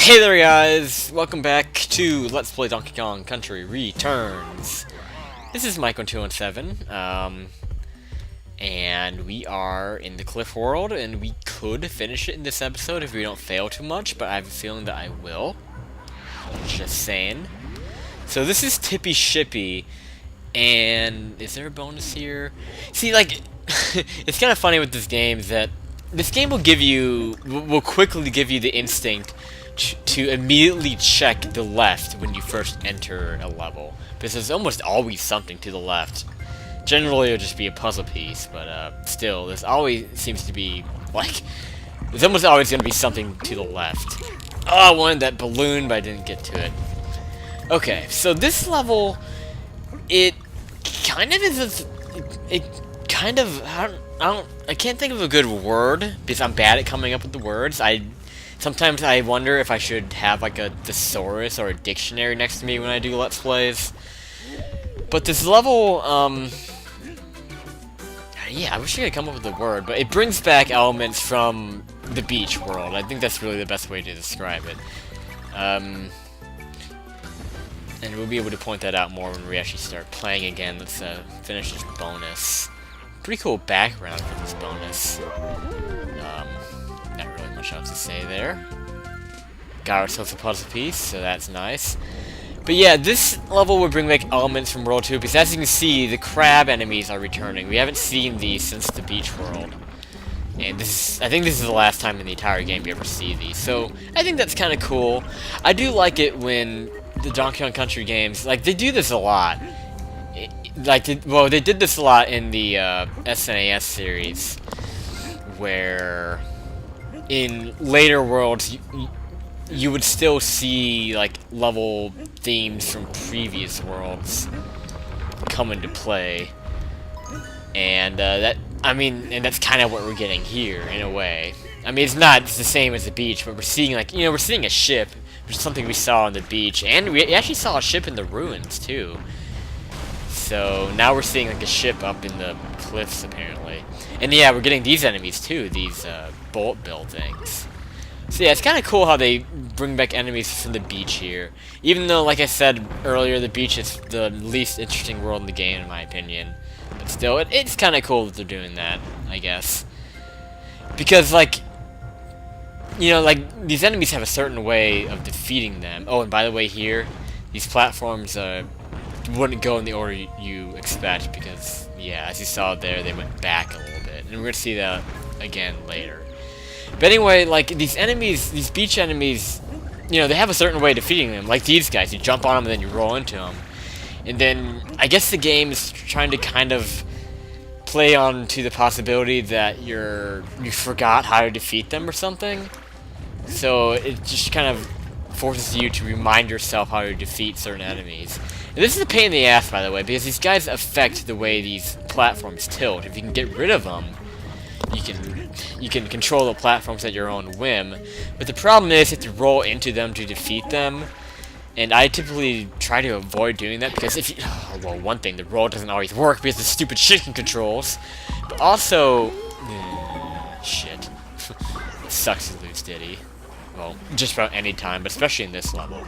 Hey there guys! Welcome back to Let's Play Donkey Kong Country Returns. This is Mike1217, and we are in the Cliff World, and we could finish it in this episode if we don't fail too much, but I have a feeling that I will. Just saying. So this is Tippy Shippy, and is there a bonus here? See, like, it's kind of funny with this game is that this game will quickly give you the instinct to immediately check the left when you first enter a level, because there's almost always something to the left. Generally, it'll just be a puzzle piece, but still, there's always seems to be, like, there's almost always going to be something to the left. Oh, I wanted that balloon, but I didn't get to it. Okay, so this level, it kind of is, I can't think of a good word, because I'm bad at coming up with the words. Sometimes I wonder if I should have like a thesaurus or a dictionary next to me when I do Let's Plays. But this level, yeah, I wish I could come up with a word, but it brings back elements from the beach world. I think that's really the best way to describe it. And we'll be able to point that out more when we actually start playing again. Let's finish this bonus. Pretty cool background for this bonus. Not really much else to say there. Got ourselves a puzzle piece, so that's nice. But yeah, this level will bring back elements from World 2, because as you can see, the crab enemies are returning. We haven't seen these since the beach world. And I think this is the last time in the entire game you ever see these. So, I think that's kind of cool. I do like it when the Donkey Kong Country games, like, they do this a lot. They did this a lot in the SNES series, where in later worlds, you would still see, like, level themes from previous worlds come into play. And, that's kind of what we're getting here, in a way. I mean, it's not the same as the beach, but we're seeing, like, we're seeing a ship, which is something we saw on the beach, and we actually saw a ship in the ruins, too. So, now we're seeing, like, a ship up in the cliffs, apparently. And yeah, we're getting these enemies, too, these, bolt buildings. So yeah, it's kind of cool how they bring back enemies from the beach here. Even though, like I said earlier, the beach is the least interesting world in the game, in my opinion. But still, it's kind of cool that they're doing that, I guess. Because, like, like, these enemies have a certain way of defeating them. Oh, and by the way, here, these platforms, wouldn't go in the order you expect, because, yeah, as you saw there, they went back a little bit. And we're going to see that again later. But anyway, like, these enemies, these beach enemies, they have a certain way of defeating them. Like these guys, you jump on them and then you roll into them. And then, I guess the game is trying to kind of play on to the possibility that you forgot how to defeat them or something. So, it just kind of forces you to remind yourself how to defeat certain enemies. And this is a pain in the ass, by the way, because these guys affect the way these platforms tilt. If you can get rid of them, you can control the platforms at your own whim. But the problem is you have to roll into them to defeat them. And I typically try to avoid doing that, because if you... well, one thing, the roll doesn't always work because of stupid chicken controls. But also... shit. It sucks to lose Diddy. Well, just about any time, but especially in this level.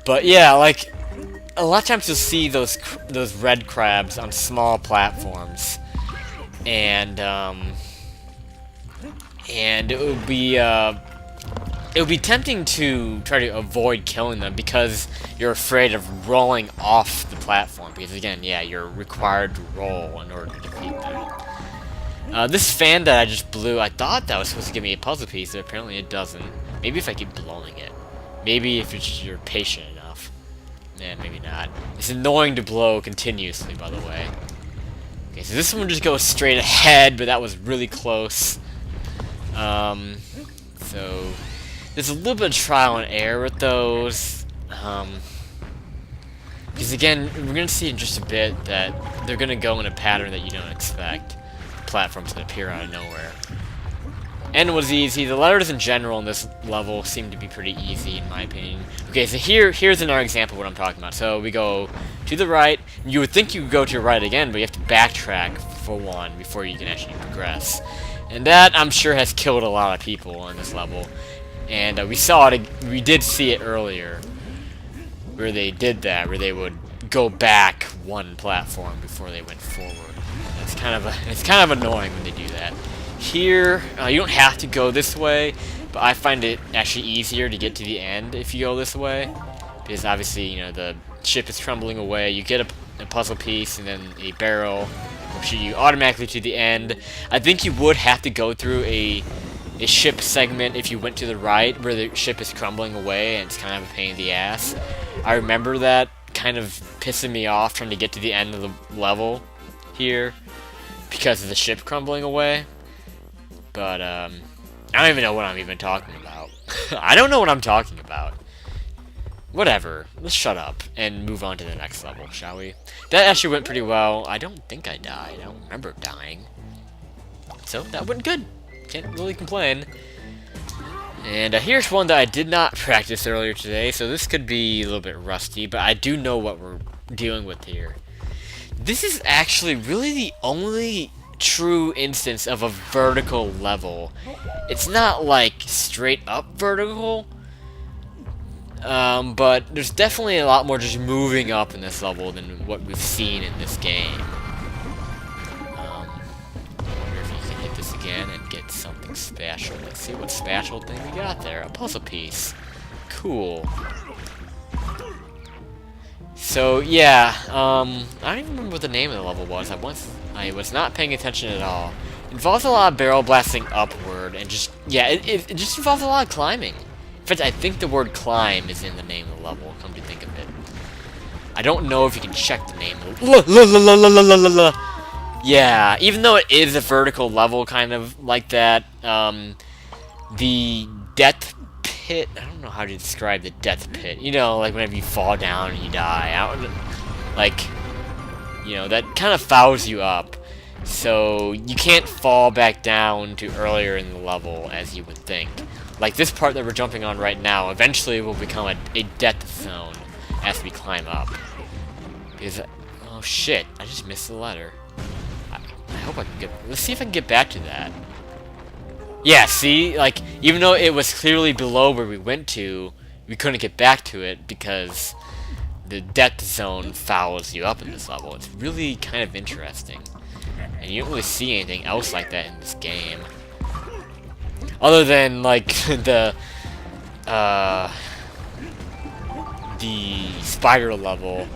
But yeah, like, a lot of times you'll see those red crabs on small platforms, and it would be tempting to try to avoid killing them because you're afraid of rolling off the platform. Because again, yeah, you're required to roll in order to defeat them. This fan that I just blew, I thought that was supposed to give me a puzzle piece, but apparently it doesn't. Maybe if I keep blowing it. Maybe if you're patient enough. Yeah, maybe not. It's annoying to blow continuously, by the way. Okay, so this one just goes straight ahead, but that was really close. So there's a little bit of trial and error with those. Because again, we're gonna see in just a bit that they're gonna go in a pattern that you don't expect. Platforms that appear out of nowhere. And it was easy. The letters in general in this level seem to be pretty easy, in my opinion. Okay, so here's another example of what I'm talking about. So we go to the right. You would think you would go to your right again, but you have to backtrack for one before you can actually progress. And that, I'm sure, has killed a lot of people on this level. And we did see it earlier, where they did that, where they would go back one platform before they went forward. It's kind of annoying when they do that. Here, you don't have to go this way, but I find it actually easier to get to the end if you go this way, because obviously, you know, the ship is crumbling away. You get a puzzle piece and then a barrel will shoot you automatically to the end. I think you would have to go through a ship segment if you went to the right, where the ship is crumbling away, and it's kind of a pain in the ass. I remember that kind of pissing me off trying to get to the end of the level here because of the ship crumbling away. But I don't even know what I'm even talking about. I don't know what I'm talking about. Whatever. Let's shut up and move on to the next level, shall we? That actually went pretty well. I don't think I died. I don't remember dying. So that went good. Can't really complain. And here's one that I did not practice earlier today, so this could be a little bit rusty, but I do know what we're dealing with here. This is actually really the only true instance of a vertical level. It's not like straight up vertical, but there's definitely a lot more just moving up in this level than what we've seen in this game. Again and get something special. Let's see what special thing we got there. A puzzle piece. Cool. So yeah, I don't even remember what the name of the level was. I was not paying attention at all. It involves a lot of barrel blasting upward and just it just involves a lot of climbing. In fact, I think the word climb is in the name of the level, come to think of it. I don't know if you can check the name. Yeah, even though it is a vertical level kind of like that, the death pit, I don't know how to describe the death pit. You know, like whenever you fall down and you die. Like, you know, that kind of fouls you up. So you can't fall back down to earlier in the level as you would think. Like this part that we're jumping on right now eventually will become a death zone as we climb up. Because, oh shit, I just missed the letter. I hope I can get... Let's see if I can get back to that. Yeah, see? Like, even though it was clearly below where we went to, we couldn't get back to it because the death zone fouls you up in this level. It's really kind of interesting. And you don't really see anything else like that in this game. Other than, like, the spider level,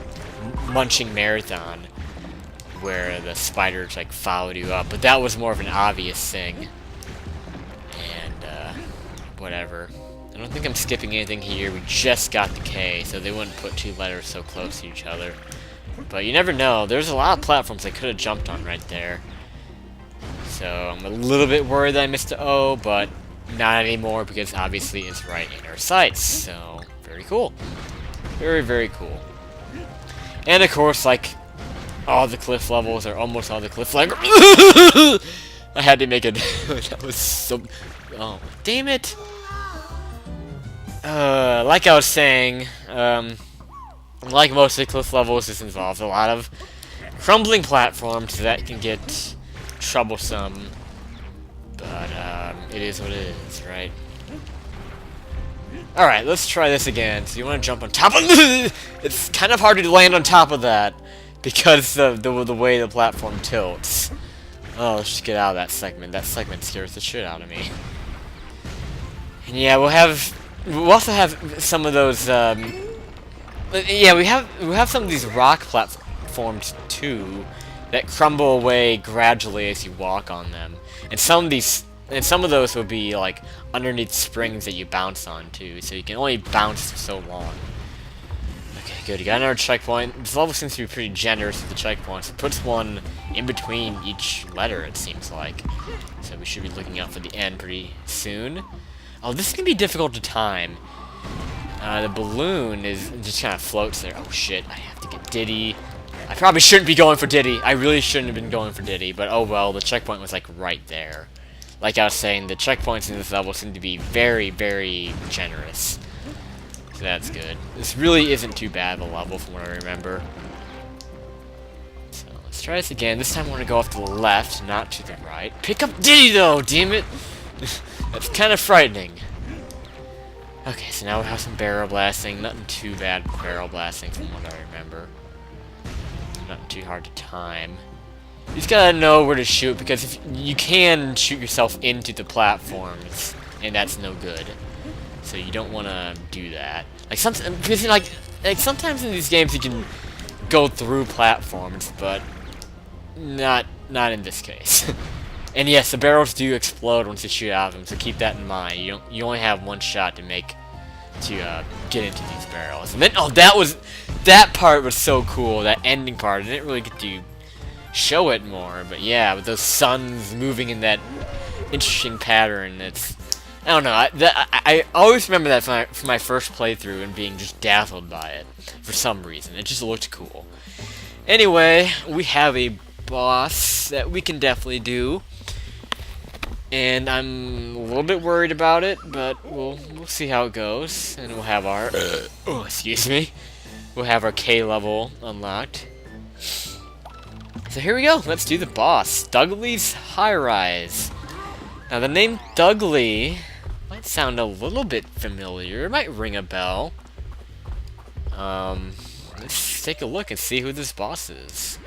Munching Marathon, where the spiders like followed you up, but that was more of an obvious thing. And whatever. I don't think I'm skipping anything here. We just got the K, so they wouldn't put two letters so close to each other. But you never know. There's a lot of platforms I could have jumped on right there. So I'm a little bit worried that I missed the O, but not anymore because obviously it's right in our sights. So very cool. Very, very cool. And of course, like all the cliff levels, or almost all the cliff levels. I had to make it. That was so... Oh, damn it! Like I was saying, like most of the cliff levels, this involves a lot of crumbling platforms that can get troublesome. But, it is what it is, right? Alright, let's try this again. So you want to jump on top of... It's kind of hard to land on top of that, because of the way the platform tilts. Oh, let's just get out of that segment. That segment scares the shit out of me. And yeah, we'll also have some of those, yeah, we have some of these rock platforms too that crumble away gradually as you walk on them. And some of those will be like underneath springs that you bounce on too, so you can only bounce for so long. Okay, good. You got another checkpoint. This level seems to be pretty generous with the checkpoints. It puts one in between each letter, it seems like. So we should be looking out for the end pretty soon. Oh, this is gonna be difficult to time. The balloon just kind of floats there. Oh shit, I have to get Diddy. I probably shouldn't be going for Diddy. I really shouldn't have been going for Diddy, but oh well, the checkpoint was like right there. Like I was saying, the checkpoints in this level seem to be very, very generous. So that's good. This really isn't too bad of a level from what I remember. So let's try this again. This time I want to go off to the left, not to the right. Pick up D though, damn it! That's kind of frightening. Okay, so now we have some barrel blasting. Nothing too bad with barrel blasting from what I remember. Not too hard to time. You just gotta know where to shoot, because if you can shoot yourself into the platforms, and that's no good. So you don't want to do that. Like sometimes in these games you can go through platforms, but not in this case. And yes, the barrels do explode once you shoot out of them, so keep that in mind. You only have one shot to get into these barrels. And then that part was so cool. That ending part, I didn't really get to show it more, but yeah, with those suns moving in that interesting pattern, I don't know. I always remember that from my first playthrough and being just dazzled by it for some reason. It just looked cool. Anyway, we have a boss that we can definitely do, and I'm a little bit worried about it, but we'll see how it goes, and we'll have our excuse me, we'll have our K level unlocked. So here we go. Let's do the boss, Dudley's Highrise. Now the name Dudley might sound a little bit familiar. It might ring a bell. Let's take a look and see who this boss is.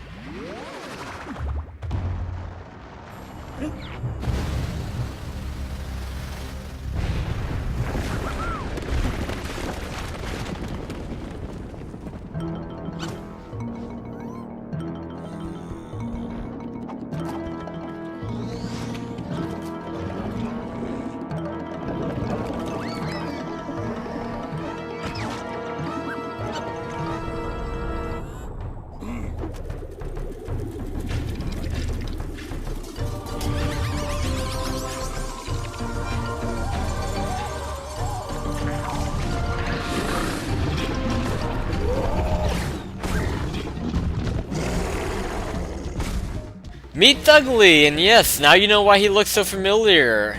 Meet Dudley, and yes, now you know why he looks so familiar.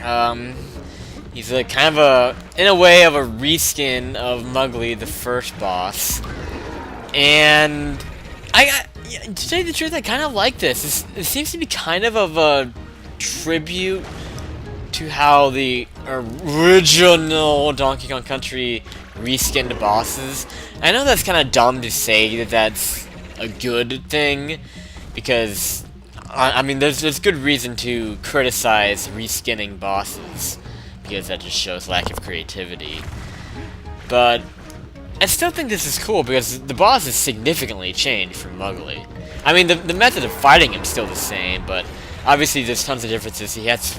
He's a kind of in a way, of a reskin of Mugly, the first boss. And to tell you the truth, I kind of like this. It seems to be kind of a tribute to how the original Donkey Kong Country reskinned bosses. I know that's kind of dumb to say that that's a good thing, because I mean, there's good reason to criticize reskinning bosses, because that just shows lack of creativity. But I still think this is cool, because the boss is significantly changed from Mugly. I mean, the method of fighting him is still the same, but obviously there's tons of differences. He has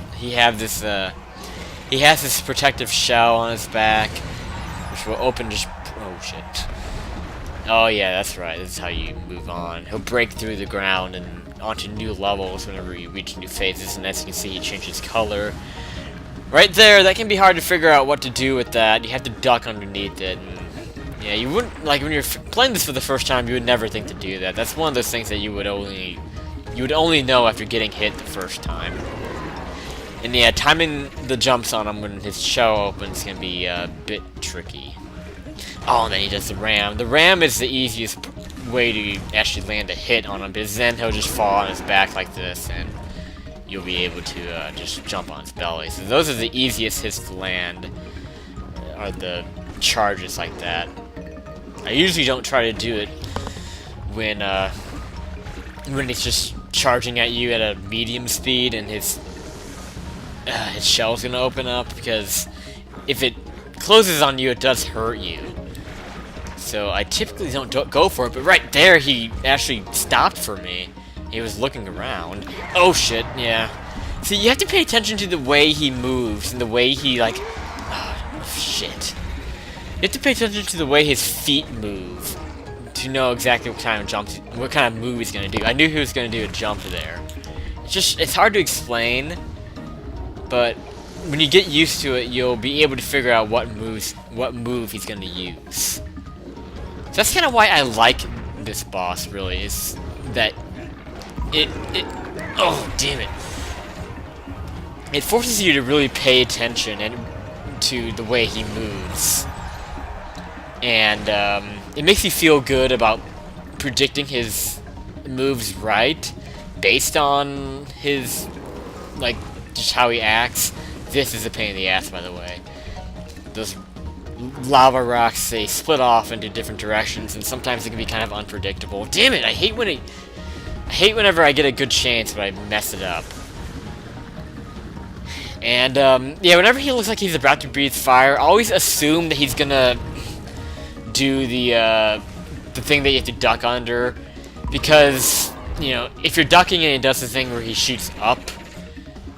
this protective shell on his back, which will open just... oh shit. Oh yeah, that's right. This is how you move on. He'll break through the ground and onto new levels whenever you reach new phases, and as you can see, he changes color. Right there, that can be hard to figure out what to do with that. You have to duck underneath it, and yeah, you wouldn't, like, when you're playing this for the first time, you would never think to do that. That's one of those things that you would only know after getting hit the first time. And yeah, timing the jumps on him when his shell opens can be a bit tricky. Oh, and then he does the ram. The ram is the easiest way to actually land a hit on him, because then he'll just fall on his back like this, and you'll be able to just jump on his belly. So those are the easiest hits to land, are the charges like that. I usually don't try to do it when he's just charging at you at a medium speed and his shell's gonna open up, because if it closes on you, it does hurt you. So I typically don't go for it, but right there he actually stopped for me. He was looking around. Oh shit, yeah. See, you have to pay attention to the way he moves and the way he, like... oh, shit. You have to pay attention to the way his feet move to know exactly what kind of move he's gonna do. I knew he was gonna do a jump there. It's hard to explain, but when you get used to it, you'll be able to figure out what move he's gonna use. So that's kind of why I like this boss, really, is that oh, damn it. It forces you to really pay attention to the way he moves. And it makes you feel good about predicting his moves right, based on his, like, just how he acts, this is a pain in the ass, by the way. Those lava rocks, they split off into different directions, and sometimes it can be kind of unpredictable. Damn it, I hate whenever I get a good chance, but I mess it up. And, yeah, whenever he looks like he's about to breathe fire, always assume that he's gonna do the thing that you have to duck under, because, you know, if you're ducking and he does the thing where he shoots up,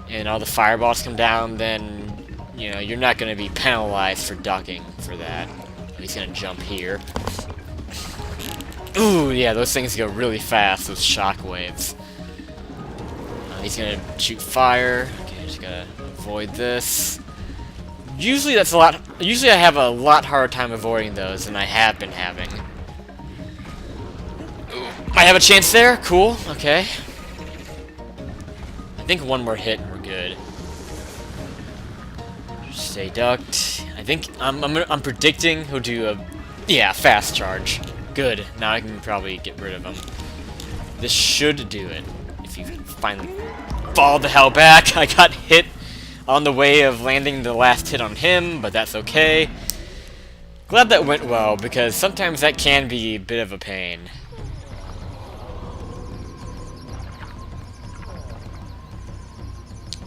and all the fireballs come down, then, you know, you're not gonna be penalized for ducking for that. He's gonna jump here. Ooh, yeah, those things go really fast, those shockwaves. He's gonna shoot fire. Okay, just gotta avoid this. Usually usually I have a lot harder time avoiding those than I have been having. Ooh, I have a chance there, cool, okay. I think one more hit and we're good. Stay ducked. I think I'm predicting he'll do a fast charge. Good. Now I can probably get rid of him. This should do it. If you finally fall the hell back. I got hit on the way of landing the last hit on him, but that's okay. Glad that went well, because sometimes that can be a bit of a pain.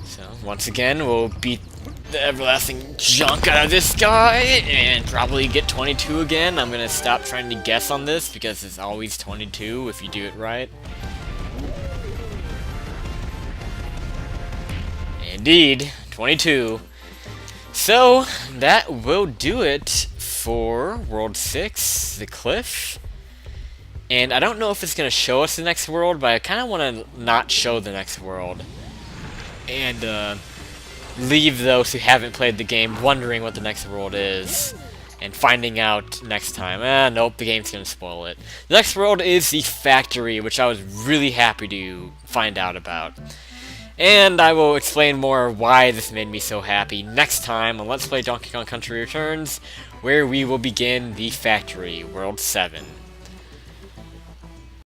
So, once again, we'll beat the everlasting junk out of this guy, and probably get 22 again. I'm gonna stop trying to guess on this, because it's always 22 if you do it right. Indeed, 22. So, that will do it for World 6, the cliff. And I don't know if it's going to show us the next world, but I kind of want to not show the next world. And leave those who haven't played the game wondering what the next world is. And finding out next time. Nope, the game's going to spoil it. The next world is the factory, which I was really happy to find out about. And I will explain more why this made me so happy next time on Let's Play Donkey Kong Country Returns, where we will begin the factory, World 7.